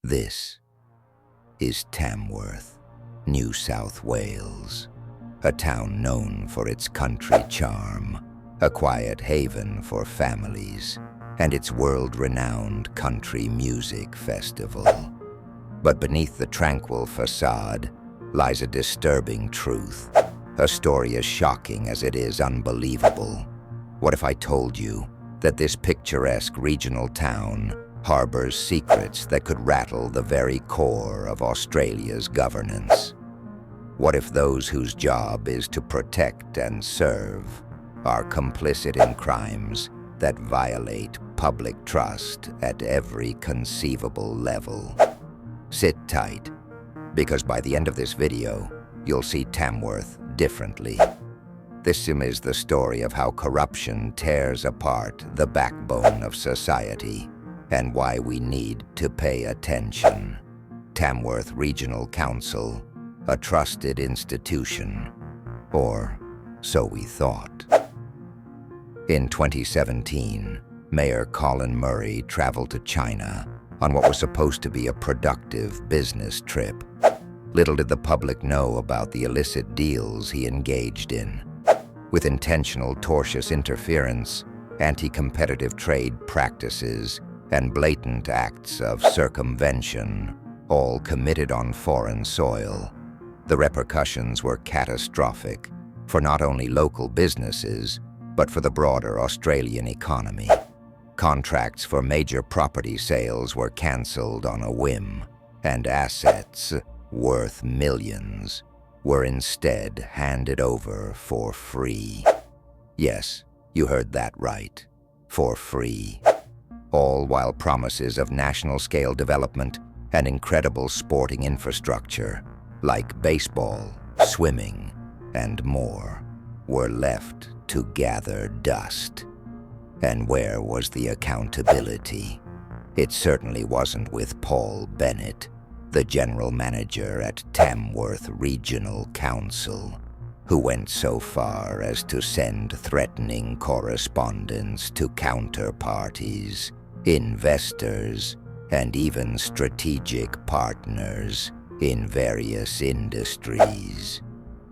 This is Tamworth, New South Wales, a town known for its country charm, a quiet haven for families, and its world-renowned country music festival. But beneath the tranquil facade lies a disturbing truth, a story as shocking as it is unbelievable. What if I told you that this picturesque regional town harbors secrets that could rattle the very core of Australia's governance? What if those whose job is to protect and serve are complicit in crimes that violate public trust at every conceivable level? Sit tight, because by the end of this video, you'll see Tamworth differently. This is the story of how corruption tears apart the backbone of society and why we need to pay attention. Tamworth Regional Council, a trusted institution, or so we thought. In 2017, Mayor Colin Murray traveled to China on what was supposed to be a productive business trip. Little did the public know about the illicit deals he engaged in. With intentional tortious interference, anti-competitive trade practices, and blatant acts of circumvention, all committed on foreign soil, the repercussions were catastrophic for not only local businesses, but for the broader Australian economy. Contracts for major property sales were cancelled on a whim, and assets, worth millions, were instead handed over for free. Yes, you heard that right. For free. All while promises of national-scale development and incredible sporting infrastructure, like baseball, swimming, and more, were left to gather dust. And where was the accountability? It certainly wasn't with Paul Bennett, the general manager at Tamworth Regional Council, who went so far as to send threatening correspondence to counterparties, investors, and even strategic partners in various industries.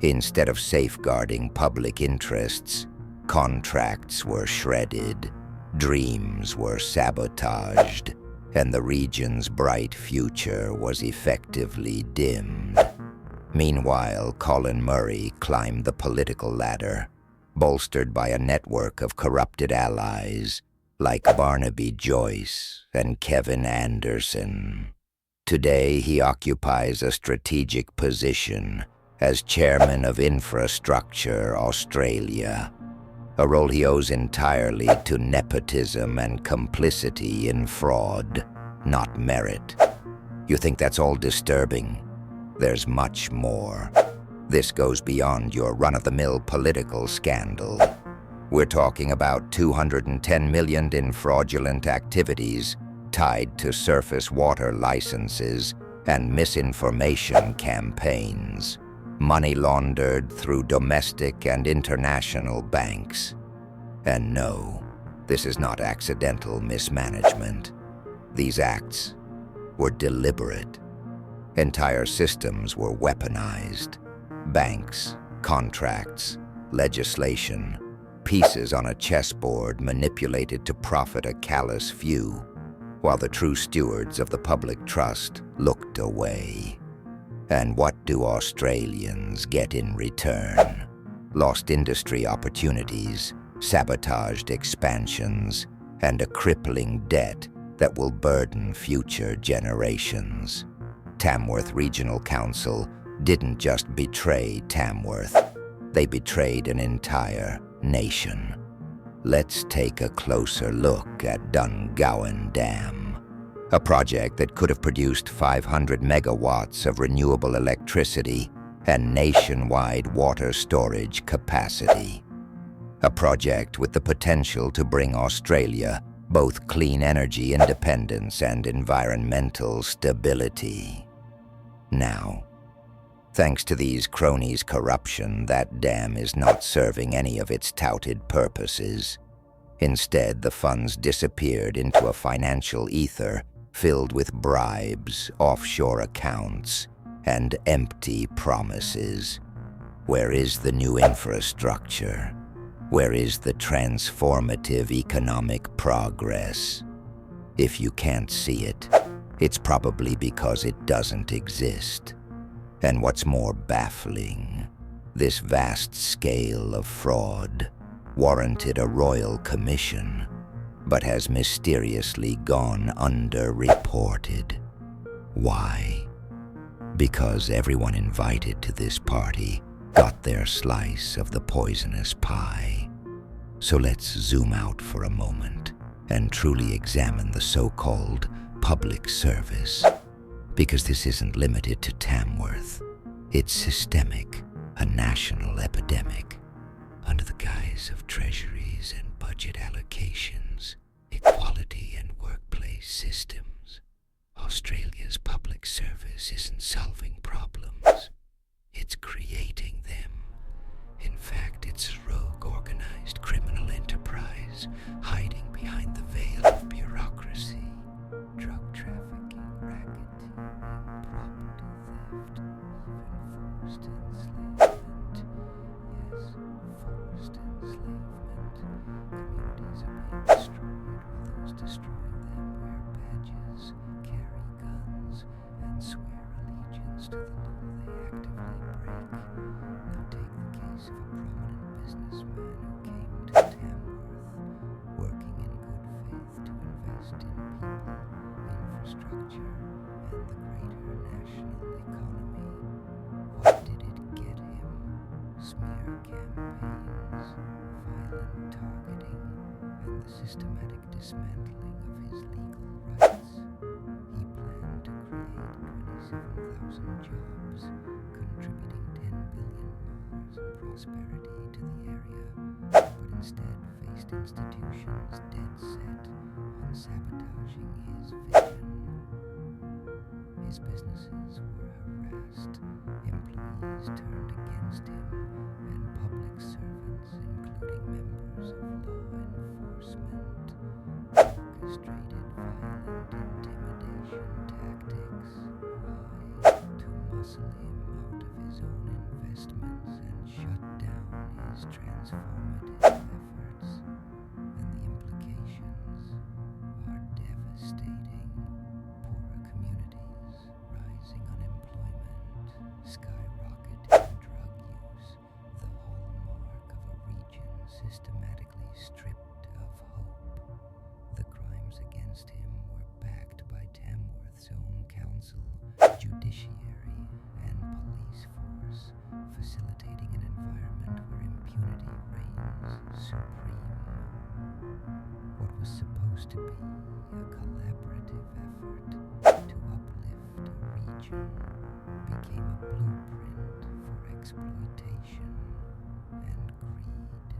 Instead of safeguarding public interests, contracts were shredded, dreams were sabotaged, and the region's bright future was effectively dimmed. Meanwhile, Colin Murray climbed the political ladder, bolstered by a network of corrupted allies like Barnaby Joyce and Kevin Anderson. Today, he occupies a strategic position as chairman of Infrastructure Australia, a role he owes entirely to nepotism and complicity in fraud, not merit. You think that's all disturbing? There's much more. This goes beyond your run-of-the-mill political scandal. We're talking about $210 million in fraudulent activities tied to surface water licenses and misinformation campaigns, money laundered through domestic and international banks. And no, this is not accidental mismanagement. These acts were deliberate. Entire systems were weaponized. Banks, contracts, legislation, pieces on a chessboard manipulated to profit a callous few, while the true stewards of the public trust looked away. And what do Australians get in return? Lost industry opportunities, sabotaged expansions, and a crippling debt that will burden future generations. Tamworth Regional Council didn't just betray Tamworth, they betrayed an entire nation. Let's take a closer look at Dungowan Dam, a project that could have produced 500 megawatts of renewable electricity and nationwide water storage capacity. A project with the potential to bring Australia both clean energy independence and environmental stability. Now, thanks to these cronies' corruption, that dam is not serving any of its touted purposes. Instead, the funds disappeared into a financial ether filled with bribes, offshore accounts, and empty promises. Where is the new infrastructure? Where is the transformative economic progress? If you can't see it, it's probably because it doesn't exist. And what's more baffling, this vast scale of fraud warranted a royal commission, but has mysteriously gone underreported. Why? Because everyone invited to this party got their slice of the poisonous pie. So let's zoom out for a moment and truly examine the so-called public service. Because this isn't limited to Tamworth. It's systemic, a national epidemic. Under the guise of treasuries and budget allocations, equality and workplace systems, Australia's public service isn't solving problems. It's creating them. In fact, it's a rogue organized criminal enterprise hiding behind the veil of bureaucracy, drug trafficking, racketeering, property theft, even forced enslavement. Yes, forced enslavement. Communities are being destroyed while those destroying them wear badges, carry guns, and swear allegiance to the law they actively break. Now take the case of a prominent businessman who came to Tamworth, working in good faith to invest in people, infrastructure, and the greater national economy. What did it get him? Smear campaigns, violent targeting, and the systematic dismantling of his legal rights. He planned to create 27,000 jobs, contributing $10 billion in prosperity to the area, but instead faced institutions dead set on sabotaging his vision. His businesses were harassed, employees turned against him, and public servants, including members of law enforcement, orchestrated violent intimidation tactics. Why? To muscle him out of his own investments and shut down his transformative efforts. And the implications are devastating. Poorer communities, rising unemployment, skyrocketing drug use, the hallmark of a region systematically stripped of hope. The crimes against him were backed by Tamworth's own council, judiciary, and police force, facilitating an environment where impunity reigns supreme. What was supposed to be a collaborative effort to uplift a region became a blueprint for exploitation and greed.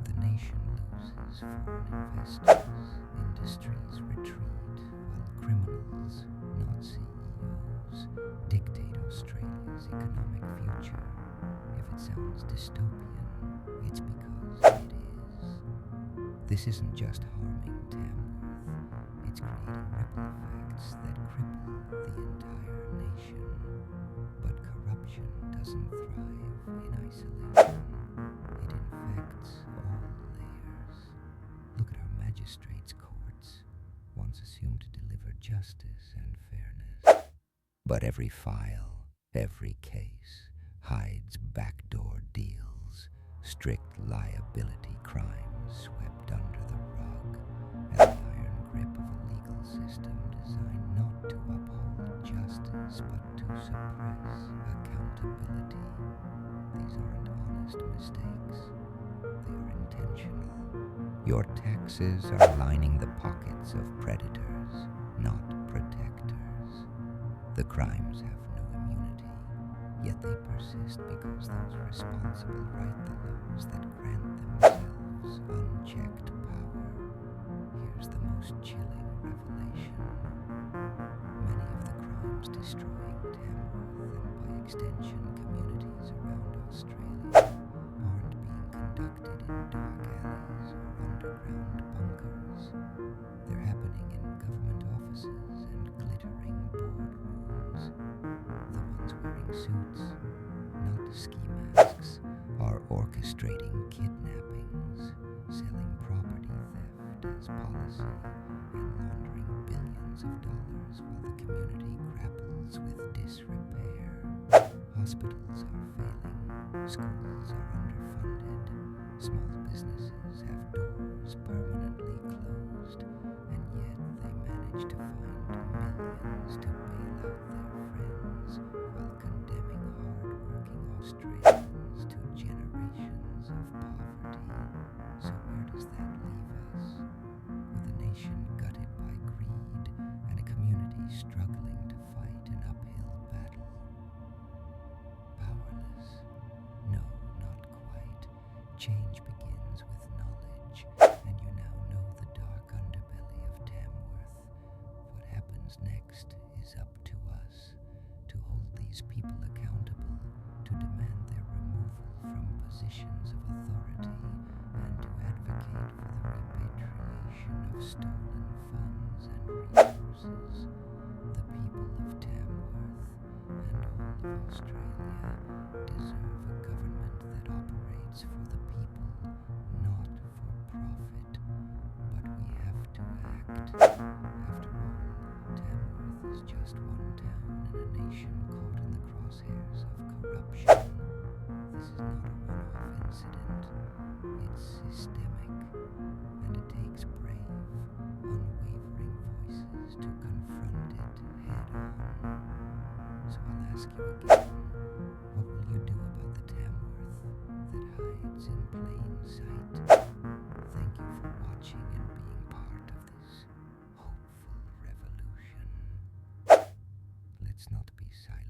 The nation loses foreign investors, industries retreat, while criminals, not CEOs, dictate Australia's economic future. If it sounds dystopian, it's because it is. This isn't just harming Tamworth, it's creating ripple effects that cripple the entire nation. But corruption doesn't thrive in isolation. It infects all layers. Look at our magistrates' courts, once assumed to deliver justice and fairness. But every file, every case, hides backdoor deals, strict liability crimes swept under the rug, and the iron grip of a legal system designed not to uphold justice but to suppress accountability. These aren't honest mistakes. They are intentional. Your taxes are lining the pockets of predators, not protectors. The crimes have no immunity, yet they persist because those responsible write the laws that grant themselves unchecked power. Here's the most chilling revelation. Many of the crimes destroying Tamworth and by extension communities around Australia aren't being conducted in dark alleys or underground bunkers. They're happening in government offices and glittering boardrooms. The ones wearing suits, not ski masks, are orchestrating kidnappings, selling property theft as policy, and laundering billions of dollars while the community grapples with disrepair. Hospitals are failing, schools are underfunded, small businesses have doors permanently closed, and yet they manage to find millions to bail out their friends while condemning hard-working Australians to generations of poverty. So where does that leave us? With a nation gutted by greed and a community struggling to fight an uphill battle. Powerless? No, not quite. Change begins with knowledge, and you now know the dark underbelly of Tamworth. What happens next is up to us, to hold these people accountable, to demand their removal from positions of authority, and to advocate for the repatriation of stolen funds and resources. The people of Tamworth and all of Australia deserve a government that operates for the people, not for profit. But we have to act. After all, Tamworth is just one town in a nation caught in the crosshairs of corruption. This is not a one-off incident. It's systemic, and it takes brave, unwavering voices to confront it head-on. So I'll ask you again, what will you do about the Tamworth that hides in plain sight? Thank you for watching and being part of this hopeful revolution. Let's not be silent.